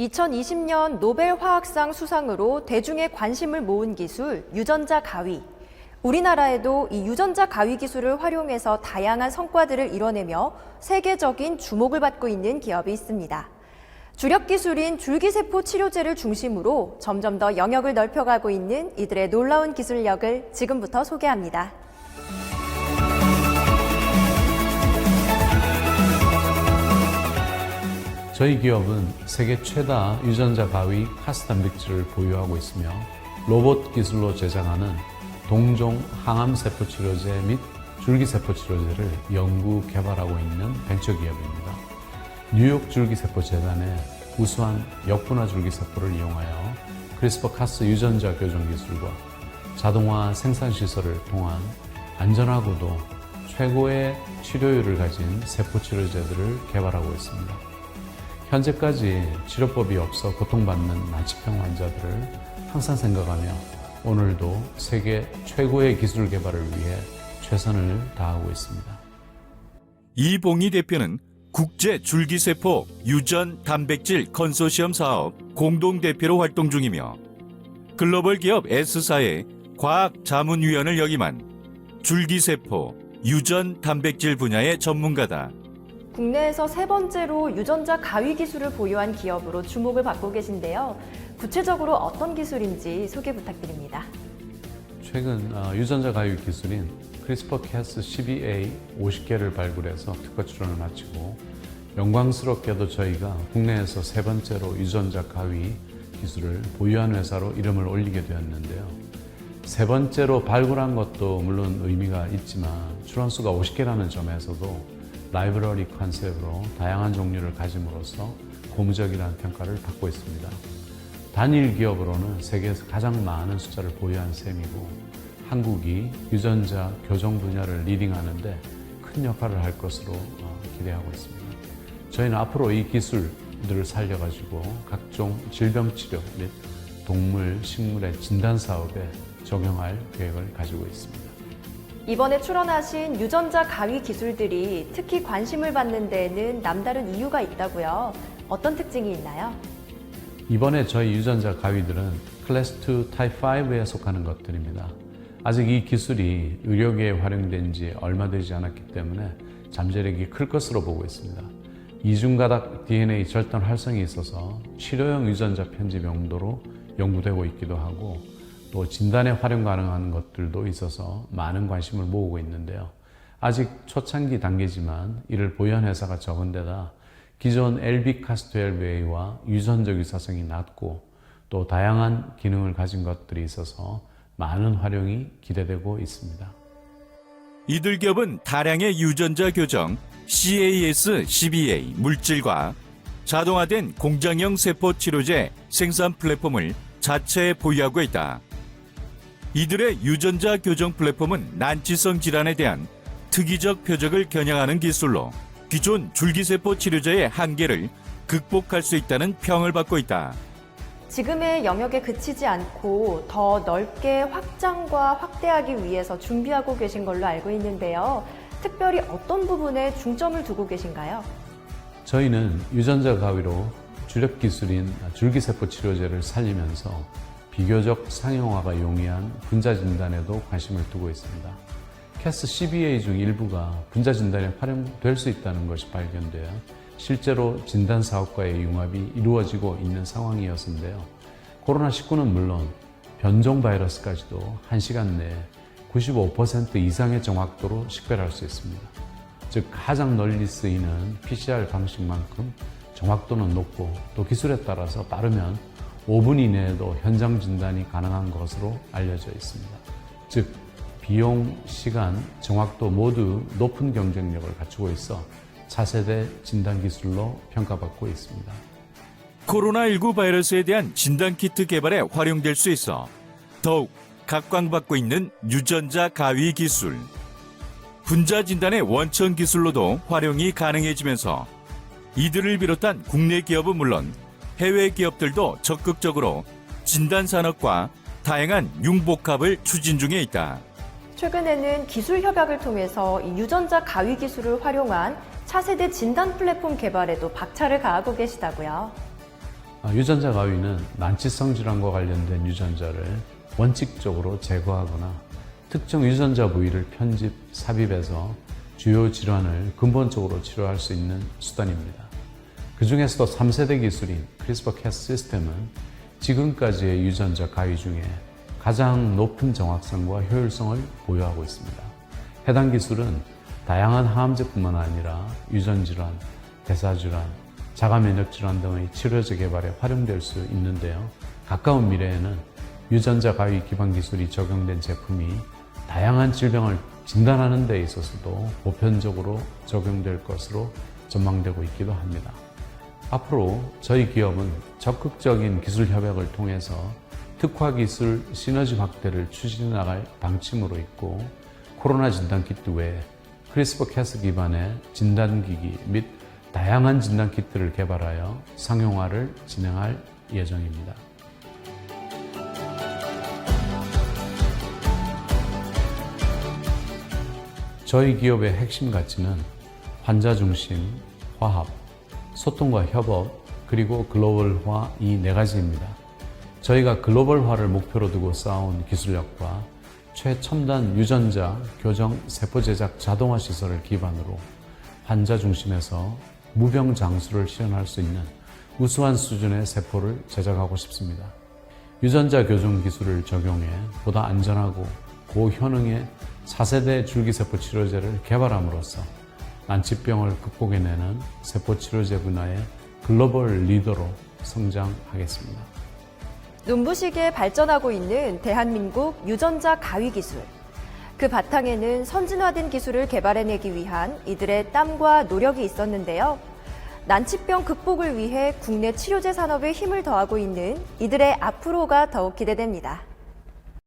2020년 노벨 화학상 수상으로 대중의 관심을 모은 기술, 유전자 가위. 우리나라에도 이 유전자 가위 기술을 활용해서 다양한 성과들을 이뤄내며 세계적인 주목을 받고 있는 기업이 있습니다. 주력 기술인 줄기세포 치료제를 중심으로 점점 더 영역을 넓혀가고 있는 이들의 놀라운 기술력을 지금부터 소개합니다. 저희 기업은 세계 최다 유전자 가위 카스 단백질을 보유하고 있으며 로봇 기술로 제작하는 동종 항암세포 치료제 및 줄기세포 치료제를 연구 개발하고 있는 벤처기업입니다. 뉴욕 줄기세포 재단의 우수한 역분화 줄기세포를 이용하여 크리스퍼 카스 유전자 교정 기술과 자동화 생산 시설을 통한 안전하고도 최고의 치료율을 가진 세포 치료제들을 개발하고 있습니다. 현재까지 치료법이 없어 고통받는 난치병 환자들을 항상 생각하며 오늘도 세계 최고의 기술 개발을 위해 최선을 다하고 있습니다. 이봉희 대표는 국제 줄기세포 유전 단백질 컨소시엄 사업 공동대표로 활동 중이며 글로벌 기업 S사의 과학자문위원을 역임한 줄기세포 유전 단백질 분야의 전문가다. 국내에서 세 번째로 유전자 가위 기술을 보유한 기업으로 주목을 받고 계신데요. 구체적으로 어떤 기술인지 소개 부탁드립니다. 최근 유전자 가위 기술인 크리스퍼 캐스 12A 50개를 발굴해서 특허 출원을 마치고 영광스럽게도 저희가 국내에서 세 번째로 유전자 가위 기술을 보유한 회사로 이름을 올리게 되었는데요. 세 번째로 발굴한 것도 물론 의미가 있지만 출원수가 50개라는 점에서도 라이브러리 컨셉으로 다양한 종류를 가짐으로써 고무적이라는 평가를 받고 있습니다. 단일 기업으로는 세계에서 가장 많은 숫자를 보유한 셈이고 한국이 유전자 교정 분야를 리딩하는데 큰 역할을 할 것으로 기대하고 있습니다. 저희는 앞으로 이 기술들을 살려가지고 각종 질병 치료 및 동물, 식물의 진단 사업에 적용할 계획을 가지고 있습니다. 이번에 출원하신 유전자 가위 기술들이 특히 관심을 받는 데에는 남다른 이유가 있다고요. 어떤 특징이 있나요? 이번에 저희 유전자 가위들은 클래스 2 타입 5에 속하는 것들입니다. 아직 이 기술이 의료계에 활용된 지 얼마 되지 않았기 때문에 잠재력이 클 것으로 보고 있습니다. 이중가닥 DNA 절단 활성이 있어서 치료용 유전자 편집 용도로 연구되고 있기도 하고 또 진단에 활용 가능한 것들도 있어서 많은 관심을 모으고 있는데요. 아직 초창기 단계지만 이를 보유한 회사가 적은 데다 기존 LBCAS12A와 유전적 유사성이 낮고 또 다양한 기능을 가진 것들이 있어서 많은 활용이 기대되고 있습니다. 이들 기업은 다량의 유전자 교정 CAS12A 물질과 자동화된 공장형 세포 치료제 생산 플랫폼을 자체에 보유하고 있다. 이들의 유전자 교정 플랫폼은 난치성 질환에 대한 특이적 표적을 겨냥하는 기술로 기존 줄기세포 치료제의 한계를 극복할 수 있다는 평을 받고 있다. 지금의 영역에 그치지 않고 더 넓게 확장과 확대하기 위해서 준비하고 계신 걸로 알고 있는데요. 특별히 어떤 부분에 중점을 두고 계신가요? 저희는 유전자 가위로 주력 기술인 줄기세포 치료제를 살리면서 비교적 상용화가 용이한 분자 진단에도 관심을 두고 있습니다. 캐스 12A 중 일부가 분자 진단에 활용될 수 있다는 것이 발견되어 실제로 진단 사업과의 융합이 이루어지고 있는 상황이었는데요. 코로나19는 물론 변종 바이러스까지도 1시간 내에 95% 이상의 정확도로 식별할 수 있습니다. 즉 가장 널리 쓰이는 PCR 방식만큼 정확도는 높고 또 기술에 따라서 빠르면 5분 이내에도 현장 진단이 가능한 것으로 알려져 있습니다. 즉 비용, 시간, 정확도 모두 높은 경쟁력을 갖추고 있어 차세대 진단 기술로 평가받고 있습니다. 코로나19 바이러스에 대한 진단키트 개발에 활용될 수 있어 더욱 각광받고 있는 유전자 가위 기술. 분자 진단의 원천 기술로도 활용이 가능해지면서 이들을 비롯한 국내 기업은 물론 해외 기업들도 적극적으로 진단 산업과 다양한 융복합을 추진 중에 있다. 최근에는 기술 협약을 통해서 이 유전자 가위 기술을 활용한 차세대 진단 플랫폼 개발에도 박차를 가하고 계시다고요. 유전자 가위는 난치성 질환과 관련된 유전자를 원칙적으로 제거하거나 특정 유전자 부위를 편집, 삽입해서 주요 질환을 근본적으로 치료할 수 있는 수단입니다. 그 중에서도 3세대 기술인 크리스퍼-캐스 시스템은 지금까지의 유전자 가위 중에 가장 높은 정확성과 효율성을 보유하고 있습니다. 해당 기술은 다양한 항암제뿐만 아니라 유전질환, 대사질환, 자가면역질환 등의 치료제 개발에 활용될 수 있는데요. 가까운 미래에는 유전자 가위 기반 기술이 적용된 제품이 다양한 질병을 진단하는 데 있어서도 보편적으로 적용될 것으로 전망되고 있기도 합니다. 앞으로 저희 기업은 적극적인 기술 협약을 통해서 특화 기술 시너지 확대를 추진해 나갈 방침으로 있고, 코로나 진단키트 외에 크리스퍼-캐스 기반의 진단기기 및 다양한 진단키트를 개발하여 상용화를 진행할 예정입니다. 저희 기업의 핵심 가치는 환자 중심, 화합, 소통과 협업, 그리고 글로벌화 이 네 가지입니다. 저희가 글로벌화를 목표로 두고 쌓아온 기술력과 최첨단 유전자, 교정, 세포 제작 자동화 시설을 기반으로 환자 중심에서 무병장수를 실현할 수 있는 우수한 수준의 세포를 제작하고 싶습니다. 유전자 교정 기술을 적용해 보다 안전하고 고효능의 4세대 줄기세포 치료제를 개발함으로써 난치병을 극복해내는 세포 치료제 분야의 글로벌 리더로 성장하겠습니다. 눈부시게 발전하고 있는 대한민국 유전자 가위 기술. 그 바탕에는 선진화된 기술을 개발해내기 위한 이들의 땀과 노력이 있었는데요. 난치병 극복을 위해 국내 치료제 산업에 힘을 더하고 있는 이들의 앞으로가 더욱 기대됩니다.